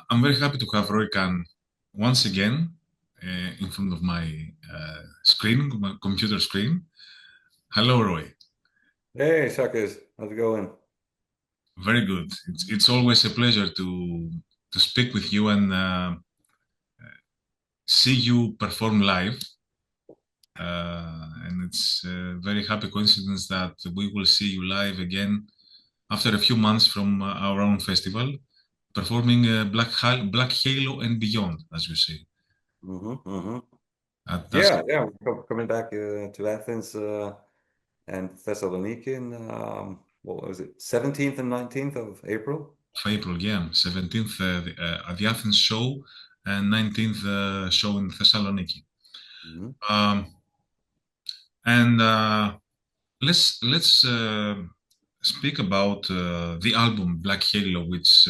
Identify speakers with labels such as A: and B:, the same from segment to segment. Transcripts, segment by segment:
A: I'm very happy to have Roy Khan once again in front of my screen, my computer screen. Hello, Roy.
B: Hey, Sakis, how's it going?
A: Very good. It's always a pleasure to speak with you and see you perform live. And it's a very happy coincidence that we will see you live again after a few months from our own festival, performing Black Halo and Beyond, as you say.
B: Mm-hmm.
A: That's
B: Yeah, we're coming back to Athens and Thessaloniki in what was it, 17th and 19th of April?
A: of April, yeah, 17th at the Athens show and 19th show in Thessaloniki.
B: Hmm.
A: Um, and let's speak about the album Black Halo, which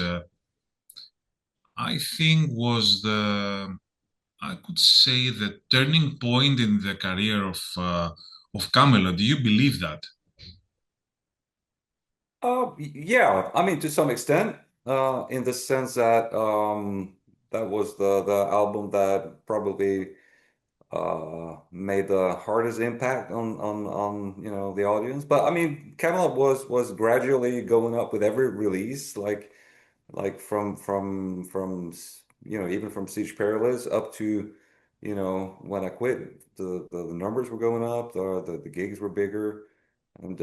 A: I think was I could say the turning point in the career of Camelot. Do you believe that?
B: Yeah, I mean to some extent, in the sense that that was the album that probably made the hardest impact on the audience. But I mean, Camelot was gradually going up with every release, like from even from Siege Perilous up to when I quit, the numbers were going up, the gigs were bigger, and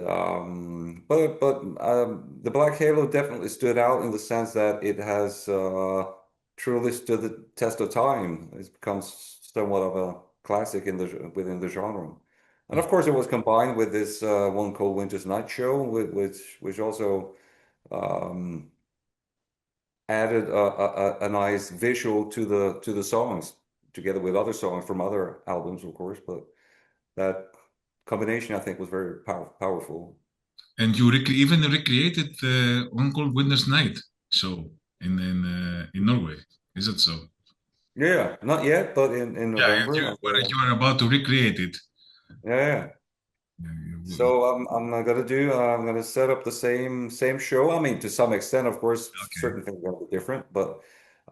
B: but the Black Halo definitely stood out in the sense that it has truly stood the test of time. It's become somewhat of a classic within the genre. And of course, it was combined with this One Cold Winter's Night show, which also um, added a nice visual to the songs, together with other songs from other albums, of course. But that combination, I think, was very powerful.
A: And you even recreated the One Cold Winter's Night show in Norway. Is it so?
B: Yeah, not yet, but in
A: Yeah,
B: November.
A: you are about to recreate it.
B: Yeah.
A: Yeah,
B: So I'm gonna set up the same show. I mean, to some extent, of course,
A: okay.
B: certain things are gonna be different, but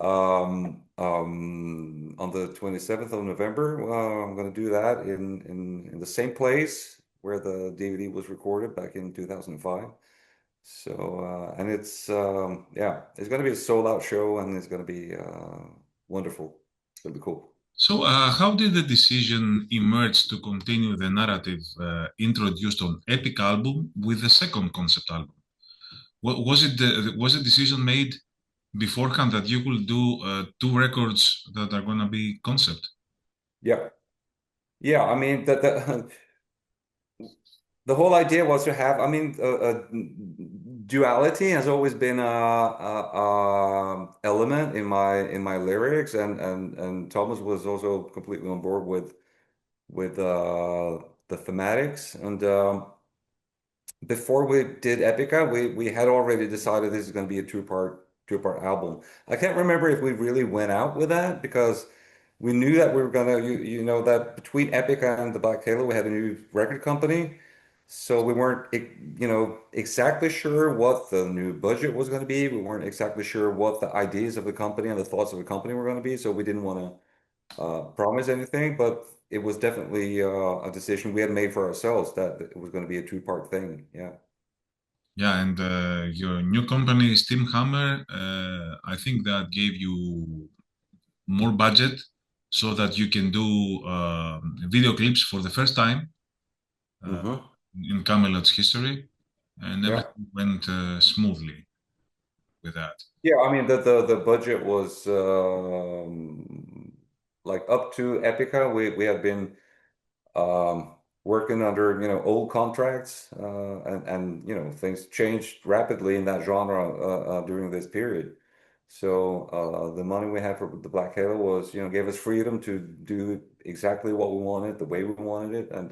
B: on the 27th of November, I'm gonna do that in the same place where the DVD was recorded back in 2005. So and yeah, it's gonna be a sold out show, and it's gonna be wonderful. It's gonna be cool.
A: So, how did the decision emerge to continue the narrative introduced on Epic album with the second concept album? Was a decision made beforehand that you will do two records that are gonna be concept?
B: Yeah. Yeah, I mean that the whole idea was to have, I mean, duality has always been a element in my lyrics, and Thomas was also completely on board with the thematics. And before we did Epica, we had already decided this is going to be a two part album. I can't remember if we really went out with that because we knew that we were gonna that between Epica and the Black Halo we had a new record company, so we weren't exactly sure what the new budget was going to be. We weren't exactly sure what the ideas of the company and the thoughts of the company were going to be. So we didn't want to promise anything, but it was definitely a decision we had made for ourselves that it was going to be a two-part thing. Yeah.
A: Yeah, and your new company, Steam Hammer, I think that gave you more budget so that you can do video clips for the first time uh,
B: Hmm.
A: in Camelot's history, and
B: Yeah.
A: everything went smoothly with that.
B: Yeah, I mean the budget was like up to Epica. We had been working under old contracts, and things changed rapidly in that genre during this period. So the money we had for the Black Halo was gave us freedom to do exactly what we wanted, the way we wanted it, and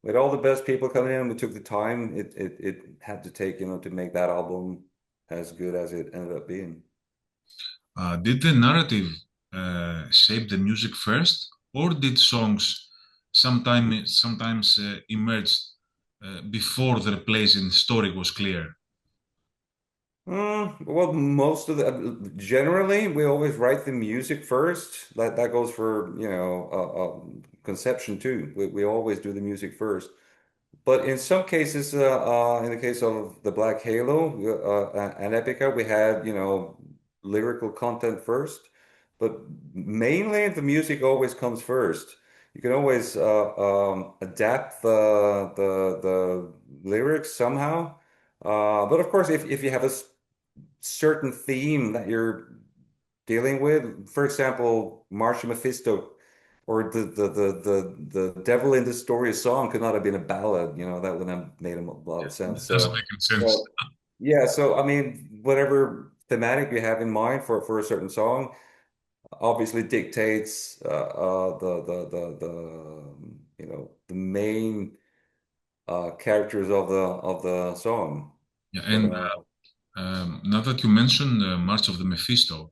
B: with all the best people coming in, we took the time it had to take to make that album as good as it ended up being.
A: Did the narrative shape the music first, or did songs sometimes emerge before their place in story was clear?
B: Well, most of the generally we always write the music first. That goes for, conception too. We always do the music first. But in some cases, in the case of the Black Halo and Epica, we had, lyrical content first. But mainly the music always comes first. You can always adapt the lyrics somehow. But of course, if you have a certain theme that you're dealing with, for example, March of Mephisto or the Devil in the Story song could not have been a ballad, that wouldn't have made a lot of sense.
A: It doesn't make any sense.
B: Yeah, so I mean, whatever thematic you have in mind for a certain song obviously dictates the main characters of the song.
A: Yeah,
B: But
A: and now that you mentioned March of the Mephisto,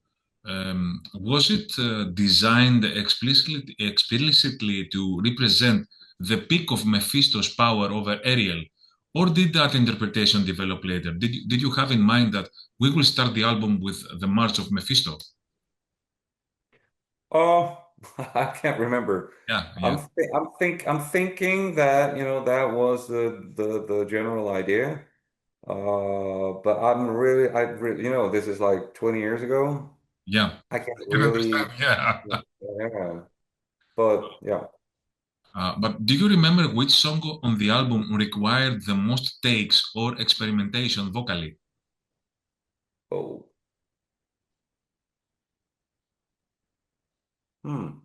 A: was it designed explicitly to represent the peak of Mephisto's power over Ariel, or did that interpretation develop later? Did you have in mind that we will start the album with the March of Mephisto?
B: oh, I can't remember.
A: Yeah, yeah,
B: I'm thinking that that was the general idea. But this is like 20 years ago.
A: yeah.
B: I can't
A: I can understand.
B: really,
A: Yeah.
B: yeah. But yeah.
A: But do you remember which song on the album required the most takes or experimentation vocally?
B: Oh, hmm.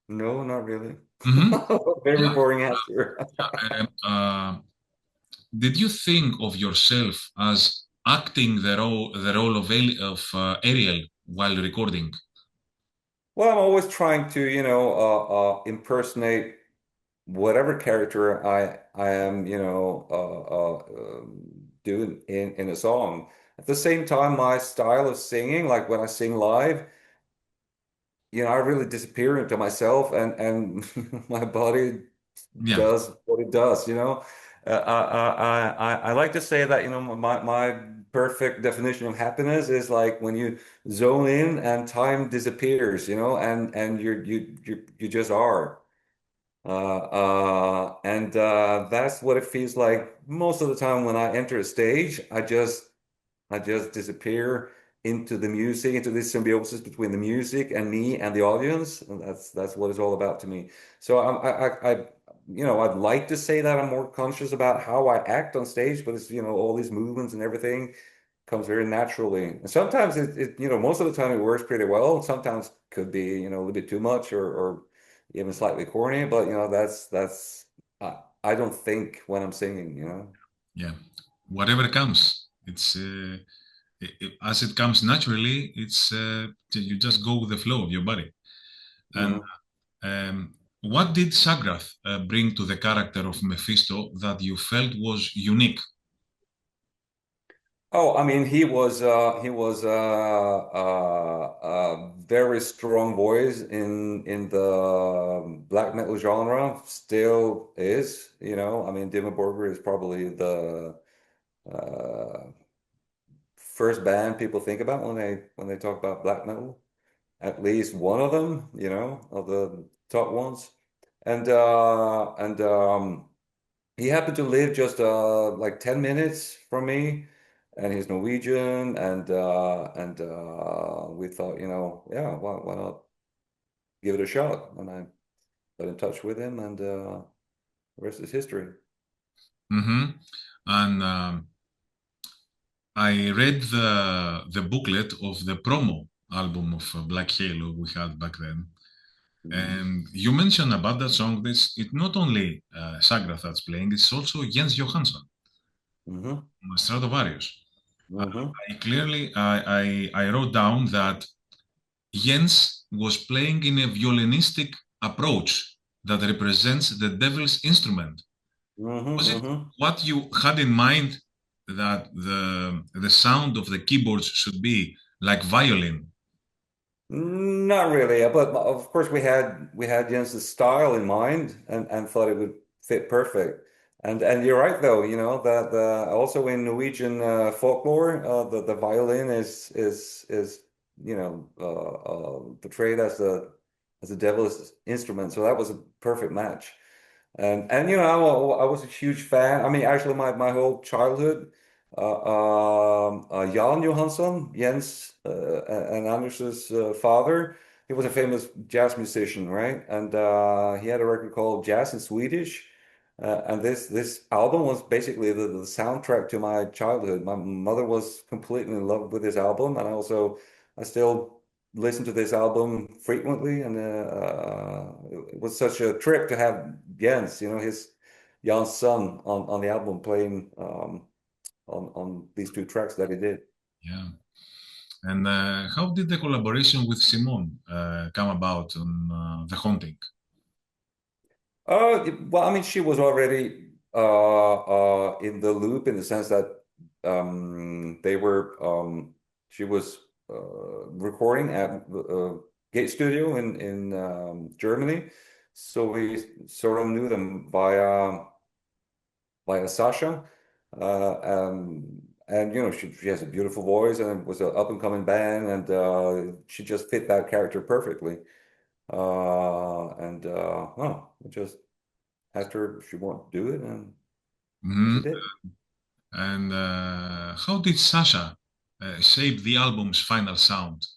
B: No, not really.
A: Hmm.
B: Very
A: Yeah.
B: boring answer.
A: Did you think of yourself as acting the role of Ariel while recording?
B: Well, I'm always trying to, impersonate whatever character I am, doing in a song. At the same time, my style of singing, like when I sing live, I really disappear into myself, and my body
A: Yeah.
B: does what it does. I like to say that, my perfect definition of happiness is like when you zone in and time disappears, and you just are. And that's what it feels like most of the time when I enter a stage. I just disappear into the music, into this symbiosis between the music and me and the audience. And that's what it's all about to me. So I'd like to say that I'm more conscious about how I act on stage, but it's, all these movements and everything comes very naturally. And sometimes most of the time it works pretty well. Sometimes could be, a little bit too much or even slightly corny, but that's I don't think when I'm singing.
A: Yeah. Whatever comes, as it comes naturally. You just go with the flow of your body. And
B: Mhm.
A: what did Sagrath bring to the character of Mephisto that you felt was unique?
B: Oh, I mean, he was a very strong voice in the black metal genre. Still is, I mean, Dimmu Borgir is probably the uh, first band people think about when they talk about black metal. At least one of them, of the top ones. And he happened to live just like 10 minutes from me, and he's Norwegian, and we thought, yeah, why not give it a shot? And I got in touch with him, and the rest is history.
A: Hmm. And I read the booklet of the promo album of Black Halo we had back then.
B: Hmm.
A: And you mentioned about that song. It's not only Sagrath that's playing; it's also Jens Johansson,
B: Hmm.
A: Stradivarius. I,
B: Hmm.
A: I clearly I wrote down that Jens was playing in a violinistic approach that represents the devil's instrument.
B: Hmm.
A: Was it
B: Hmm.
A: what you had in mind that the sound of the keyboards should be like violin?
B: Not really, but of course we had Jens's style in mind and thought it would fit perfect. And you're right though, that also in Norwegian folklore, the violin is portrayed as the devil's instrument. So that was a perfect match. And I was a huge fan. I mean, actually, my whole childhood, Jan Johansson, Jens and Anders's father, he was a famous jazz musician, right? And he had a record called Jazz in Swedish. And this album was basically the soundtrack to my childhood. My mother was completely in love with this album, and I still listen to this album frequently. And it was such a trip to have Jens, his young son on the album playing on these two tracks that he did.
A: Yeah. And how did the collaboration with Simon come about on The Haunting?
B: Well, I mean, she was already in the loop in the sense that she was recording at the Gate Studio in Germany, so we sort of knew them via Sasha, and she has a beautiful voice and it was an up and coming band, and she just fit that character perfectly. And well, we just asked her if she wanted to do it, and she
A: Mhm.
B: did.
A: And how did Sasha shape the album's final sound?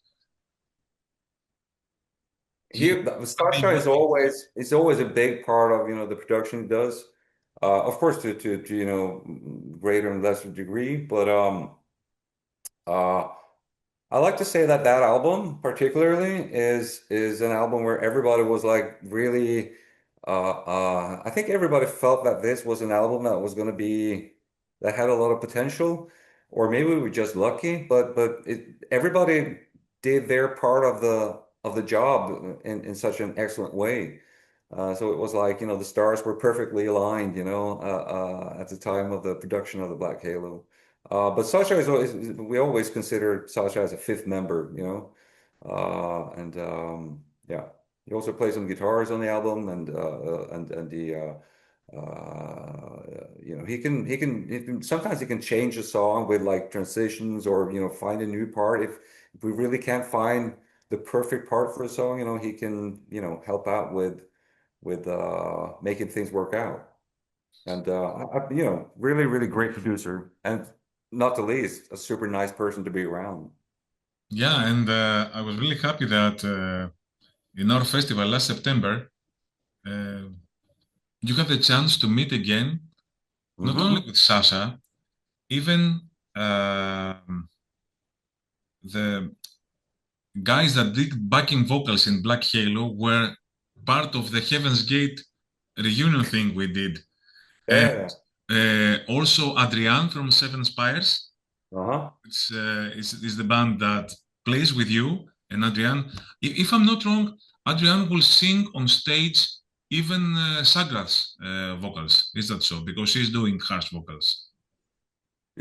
A: He, what
B: Sasha
A: did
B: is always a big part of the production he does. Of course, to greater and lesser degree, but uh, I like to say that that album particularly is an album where everybody was like really I think everybody felt that this was an album that was going to be that had a lot of potential, or maybe we were just lucky, but everybody did their part of the job in such an excellent way. So it was like, the stars were perfectly aligned, at the time of the production of the Black Halo. But Sasha we always consider Sasha as a fifth member, and yeah, he also plays some guitars on the album, and the sometimes he can change a song with like transitions, or find a new part. If we really can't find the perfect part for a song, he can help out with making things work out. And really, really great producer, and not the least, a super nice person to be around.
A: Yeah, and I was really happy that in our festival last September, uh, you had the chance to meet again, not only
B: Hmm.
A: with Sasha, even um the guys that did backing vocals in Black Halo were part of the Heaven's Gate reunion thing we did. And
B: Yeah.
A: also Adrian from Seven Spires.
B: Uh-huh.
A: It's the band that plays with you. And Adrian, if I'm not wrong, Adrian will sing on stage even Sagra's vocals. Is that so? Because she's doing harsh vocals.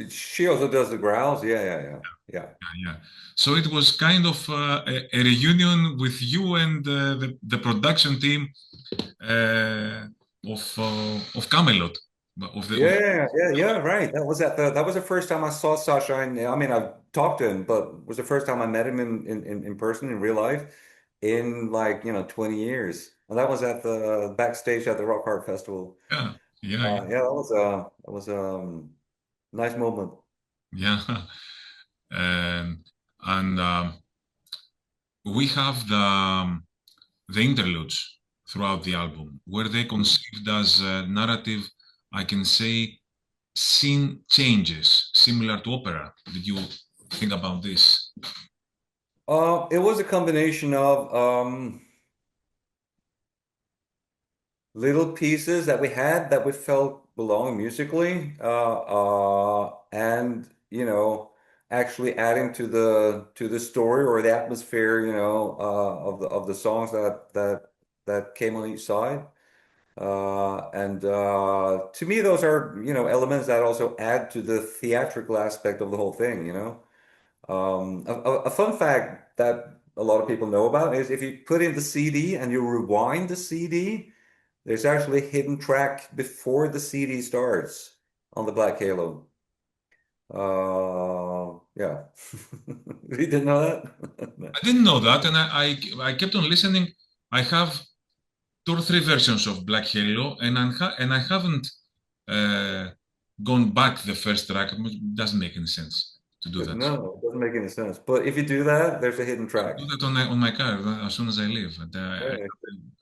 B: She also does the growls. Yeah, yeah, yeah. Yeah.
A: Yeah. So it was kind of a reunion with you and the production team of Camelot.
B: Yeah, yeah, yeah, right. That was the first time I saw Sasha, and I mean I've talked to him, but it was the first time I met him in person in real life in like 20 years. And that was at the backstage at the Rock Hard Festival.
A: Yeah, yeah,
B: Yeah, that was nice moment.
A: yeah. And we have the interludes throughout the album, where they
B: Mhm.
A: conceived as narrative, I can say, scene changes, similar to opera. Did you think about this?
B: It was a combination of little pieces that we had that we felt belong musically, and actually adding to the story or the atmosphere, of the songs that came on each side. And to me, those are elements that also add to the theatrical aspect of the whole thing. A fun fact that a lot of people know about is if you put in the CD and you rewind the CD. There's actually a hidden track before the CD starts on the Black Halo. Yeah. You didn't know that?
A: I didn't know that, and I kept on listening. I have two or three versions of Black Halo, and I haven't uh, gone back the first track. It doesn't make any sense to do that.
B: No, it doesn't make any sense. But if you do that, there's a hidden
A: I'll
B: track.
A: do that on my car as soon as I leave. And,
B: Yeah.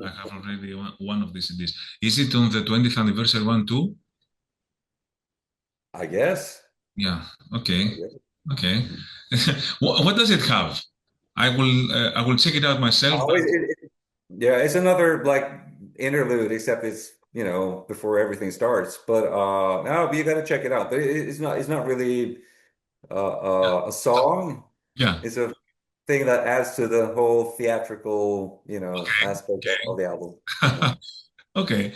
A: I have already one of these CDs. Is it on the 20th anniversary one too?
B: I guess.
A: Yeah.
B: I
A: Okay.
B: guess.
A: Okay. What does it have? I will check it out myself.
B: Oh,
A: But
B: yeah, it's another like interlude, except it's, before everything starts. But no, but you got to check it out. But it's not really a song.
A: yeah.
B: It's a thing that adds to the whole theatrical, aspect of
A: Okay.
B: the album.
A: Okay. Okay.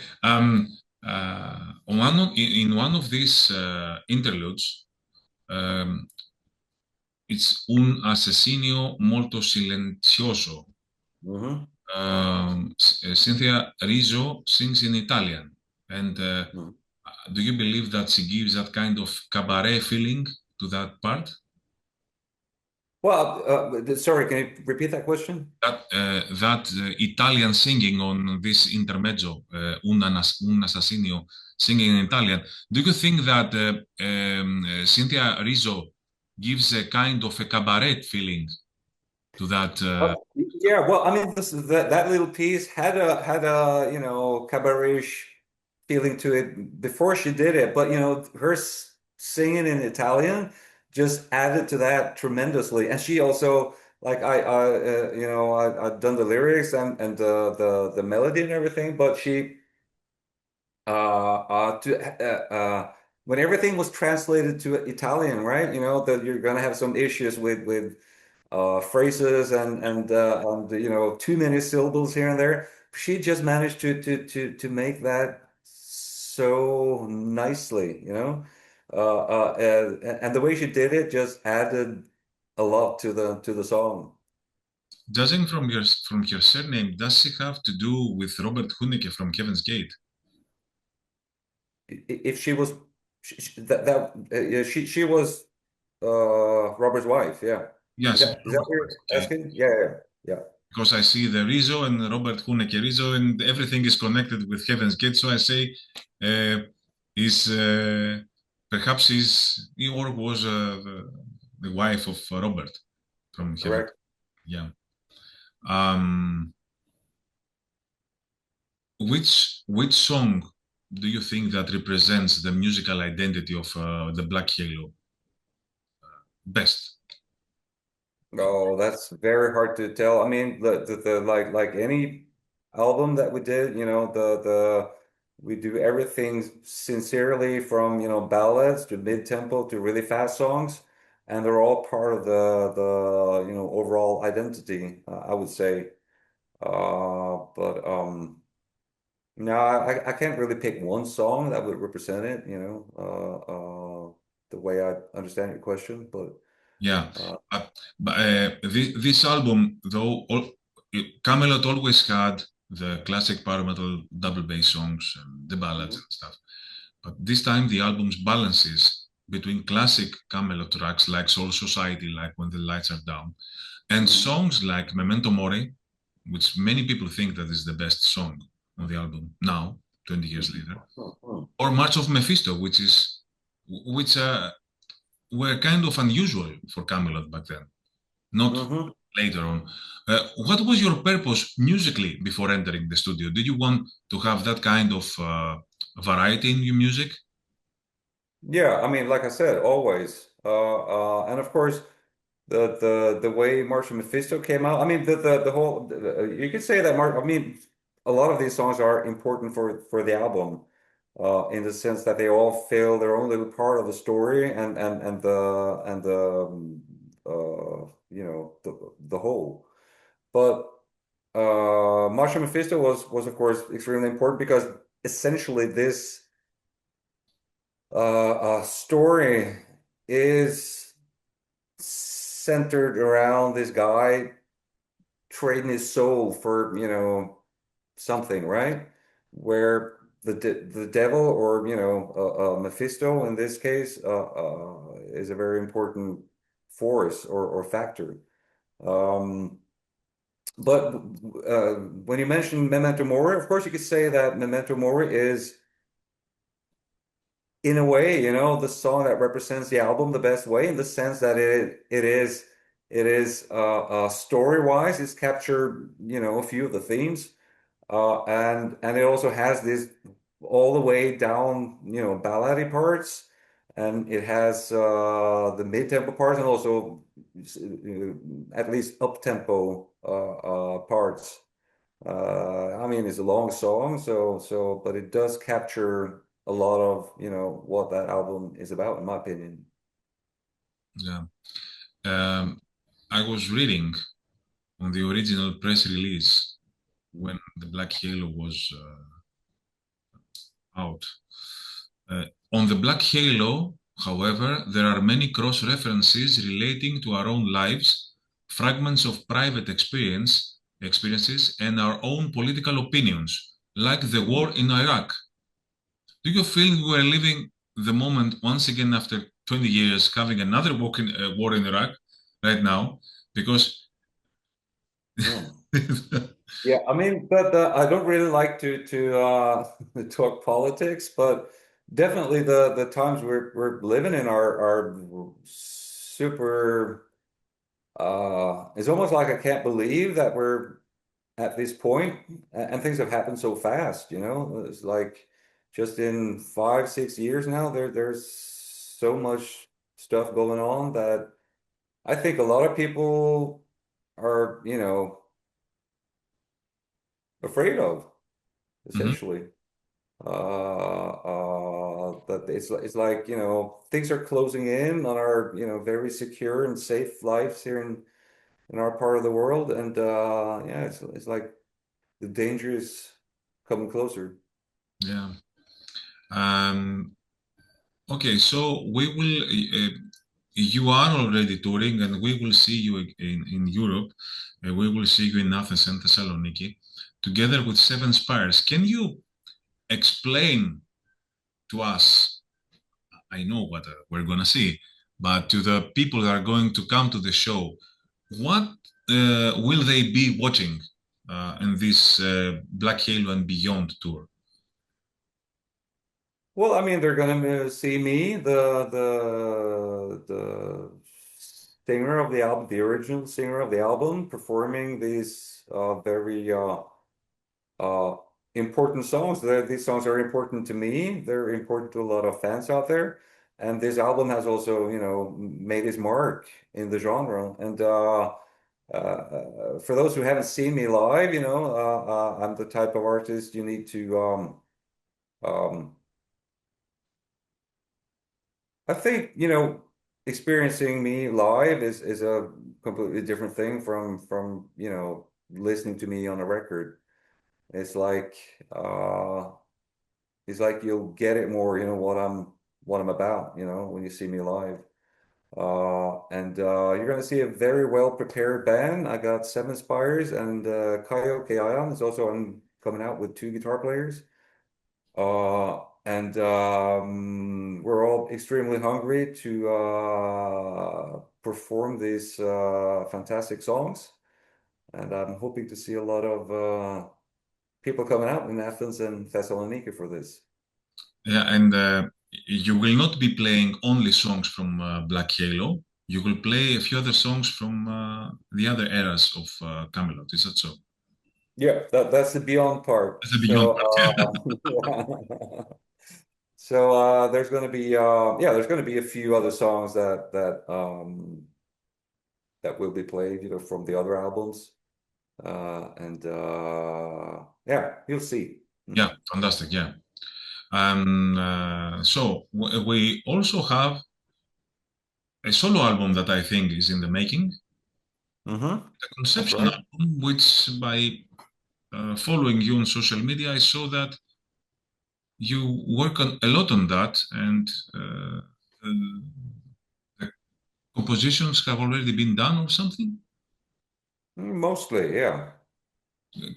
A: In one of these interludes, um, it's un assassino molto silenzioso.
B: Hmm.
A: Cynthia Rizzo sings in Italian. And do you believe that she gives that kind of cabaret feeling to that part?
B: Well, sorry, can you repeat that question?
A: That Italian singing on this intermezzo, un assassinio, singing in Italian. Do you think that Cynthia Rizzo gives a kind of a cabaret feeling to that?
B: Yeah, well, I mean, that little piece had a cabaret feeling to it before she did it, but her singing in Italian just added to that tremendously. And she also, like, I've done the lyrics and the melody and everything, but she when everything was translated to Italian, right? That you're gonna have some issues with phrases and too many syllables here and there. She just managed to make that so nicely, and the way she did it just added a lot to the song.
A: Judging from her surname, does she have to do with Robert Huneke from Heaven's Gate?
B: If she was yeah, she was Robert's wife, yeah.
A: Yeah,
B: Is
A: she was
B: that
A: Robert
B: what you're
A: Huneke. Okay.
B: asking? Yeah.
A: Because I see the Rizzo and Robert Huneke Rizzo, and everything is connected with Heaven's Gate. So I say, uh, is perhaps is he or was the wife of Robert from Heaven?
B: Correct.
A: Yeah. Um, which song do you think that represents the musical identity of the Black Halo best?
B: Oh, that's very hard to tell. I mean, the like any album that we did, we do everything sincerely from, ballads to mid-tempo to really fast songs, and they're all part of the overall identity, I would say. But no, I can't really pick one song that would represent it, the way I understand your question, but
A: Yeah,
B: uh,
A: this album, though, Camelot always had the classic power metal double bass songs and the ballads
B: mhm,
A: and stuff. But this time, the album's balances between classic Camelot tracks like Soul Society, like When the Lights Are Down, and
B: mhm,
A: songs like Memento Mori, which many people think that is the best song on the album now, 20 years later,
B: mhm,
A: or March of Mephisto, which were kind of unusual for Camelot back then, not
B: mhm.
A: later on. What was your purpose musically before entering the studio? Did you want to have that kind of variety in your music?
B: Yeah, I mean, like I said, always. And of course, the way Marshall Mephisto came out. I mean, the whole you could say that Mark. I mean, a lot of these songs are important for the album, in the sense that they all fill their own little part of the story and the whole. But Marshall Mephisto was of course extremely important because essentially this story is centered around this guy trading his soul for, something, right? where the devil, or Mephisto in this case, is a very important force or factor. Um, but when you mention Memento Mori, of course you could say that Memento Mori is, in a way, the song that represents the album the best way, in the sense that it is story-wise, it's captured, a few of the themes. And it also has this all the way down, ballady parts, and it has the mid-tempo parts, and also at least up-tempo parts. I mean, it's a long song, but it does capture a lot of, what that album is about, in my opinion.
A: Yeah. Um, I was reading on the original press release when the Black Halo was out. On the Black Halo, however, there are many cross-references relating to our own lives, fragments of private experiences, and our own political opinions, like the war in Iraq. Do you feel we are living the moment once again after 20 years, having another war in Iraq right now? Because
B: Hmm. Yeah, I mean, but I don't really like to talk politics, but definitely the times we're living in are super. It's almost like I can't believe that we're at this point, and things have happened so fast. It's like just in 5, 6 years now, there's so much stuff going on that I think a lot of people are, afraid of,
A: Mhm.
B: essentially. But it's like, things are closing in on our, very secure and safe lives here in our part of the world. And yeah, it's like the danger is coming closer.
A: Yeah. Um, okay, so we will. You are already touring, and we will see you in Europe. We will see you in Athens and Thessaloniki, together with Seven Spires. Can you explain to us? I know what we're gonna see, but to the people that are going to come to the show, what will they be watching in this Black Halo and Beyond tour?
B: Well, I mean, they're gonna see me, the singer of the album, the original singer of the album, performing these very uh, important songs. These songs are important to me. They're important to a lot of fans out there. And this album has also, made its mark in the genre. And for those who haven't seen me live, I'm the type of artist you need to. Um, I think, experiencing me live is a completely different thing from listening to me on a record. It's like uh, He's like you'll get it more, what I'm about, when you see me live. And you're gonna see a very well prepared band. I got Seven Spires and Kaio Keion is also coming out with two guitar players. And we're all extremely hungry to perform these fantastic songs. And I'm hoping to see a lot of people coming out in Athens and Thessaloniki for this.
A: Yeah, and you will not be playing only songs from Black Halo. You will play a few other songs from the other eras of Camelot. Is that so?
B: Yeah, that's the beyond part.
A: That's the Beyond
B: So,
A: part.
B: yeah. So there's gonna be a few other songs that will be played, from the other albums. And yeah, you'll see.
A: Yeah, fantastic. Yeah. And so we also have a solo album that I think is in the making,
B: Mm-hmm.
A: a
B: That's
A: conception
B: right.
A: album, which by following you on social media, I saw that you work a lot on that, and the compositions have already been done or something.
B: Mostly, yeah.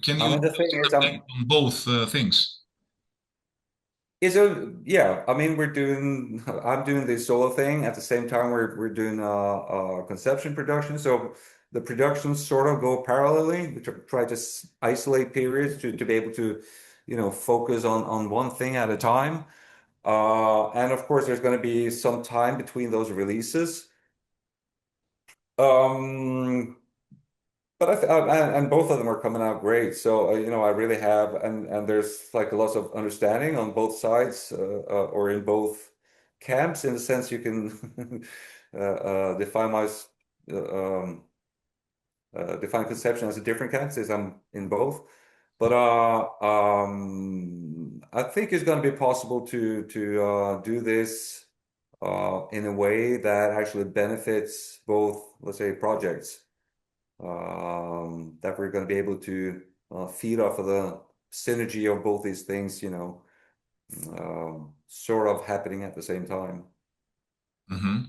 A: Can
B: I
A: you
B: mean, the
A: give
B: thing
A: us an
B: is,
A: update on both things?
B: Is a yeah, I mean we're doing I'm doing the solo thing at the same time we're doing conception production. So the productions sort of go parallelly. We try to isolate periods to be able to, focus on one thing at a time. And of course there's going to be some time between those releases. Um, But and both of them are coming out great. So I really have, and there's like a lot of understanding on both sides, or in both camps, in the sense you can define define conception as a different camp, since I'm in both. But I think it's going to be possible to do this in a way that actually benefits both, let's say, projects, that we're going to be able to feed off of the synergy of both these things, sort of happening at the same time.
A: Hmm.